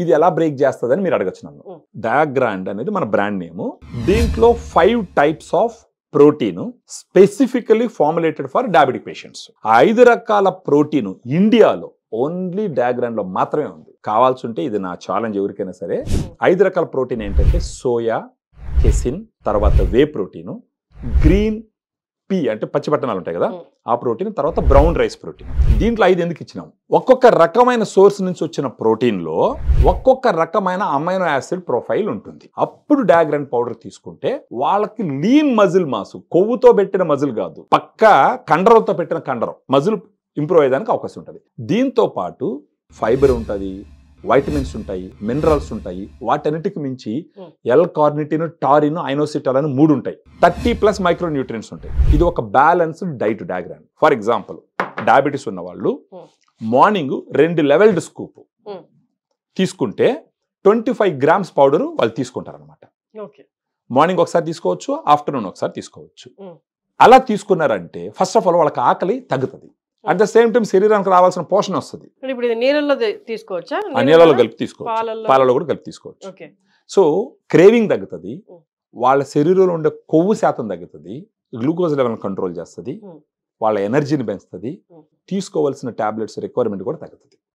ఇది ఎలా బ్రేక్ చేస్తుందని మీరు అడగచ్చు నన్ను. డయాగ్రాండ్ అనేది మన బ్రాండ్ నేమ్. దీంట్లో 5 types of protein specifically formulated for diabetic patients. 5 రకాల ప్రోటీన్ ఇండియాలో ఓన్లీ డయాగ్రాండ్ లో మాత్రమే ఉంది. కావాల్సి ఉంటే ఇది నా ఛాలెంజ్ ఎవరికైనా సరే. 5 రకాల ప్రోటీన్ ఏంటంటే సోయా, కెసిన్, తర్వాత వే ప్రోటీన్, గ్రీన్ పీ అంటే పచ్చిబట్టనాలు ఉంటాయి కదా ఆ ప్రోటీన్, తర్వాత బ్రౌన్ రైస్ ప్రోటీన్. దీంట్లో 5 ఎందుకు ఇచ్చినాం? ఒక్కొక్క రకమైన సోర్స్ నుంచి వచ్చిన ప్రోటీన్ లో ఒక్కొక్క రకమైన అమైనో యాసిడ్ ప్రొఫైల్ ఉంటుంది. అప్పుడు డయాగ్రాండ్ పౌడర్ తీసుకుంటే వాళ్ళకి లీన్ మజిల్ మాస్, కొవ్వుతో పెట్టిన మజిల్ కాదు, పక్కా కండరంతో పెట్టిన కండరం మజిల్ ఇంప్రూవ్ అయ్యేదానికి అవకాశం ఉంటుంది. దీంతో పాటు ఫైబర్ ఉంటుంది, వైటమిన్స్ ఉంటాయి, మినరల్స్ ఉంటాయి. వాటన్నిటికి మించి ఎల్ కార్నిటిన్, టారిన్, ఐనోసిటల్ అని 3 ఉంటాయి. 30+ మైక్రో న్యూట్రియన్స్ ఉంటాయి. ఇది ఒక balanced diet diagram. For example diabetes ఉన్న వాళ్ళు మార్నింగ్ 2 లెవెల్డ్ స్కూప్ తీసుకుంటే 25 గ్రామ్స్ పౌడర్ వాళ్ళు తీసుకుంటారు అనమాట. మార్నింగ్ ఒకసారి తీసుకోవచ్చు, ఆఫ్టర్నూన్ ఒకసారి తీసుకోవచ్చు. అలా తీసుకున్నారంటే ఫస్ట్ ఆఫ్ ఆల్ వాళ్ళకి ఆకలి తగ్గుతుంది. అట్ ద సేమ్ టైం శరీరానికి రావాల్సిన పోషణ వస్తుంది. నీళ్ళలో తీసుకోవచ్చా? నీళ్ళలో కలిపి తీసుకోవచ్చు, పాలలో కూడా కలిపి తీసుకోవచ్చు. సో క్రేవింగ్ తగ్గుతుంది, వాళ్ళ శరీరంలో ఉండే కొవ్వు శాతం తగ్గుతుంది, గ్లూకోజ్ లెవెల్ కంట్రోల్ చేస్తుంది, వాళ్ళ ఎనర్జీని పెంచుతుంది, తీసుకోవాల్సిన టాబ్లెట్స్ రిక్వైర్మెంట్ కూడా తగ్గుతుంది.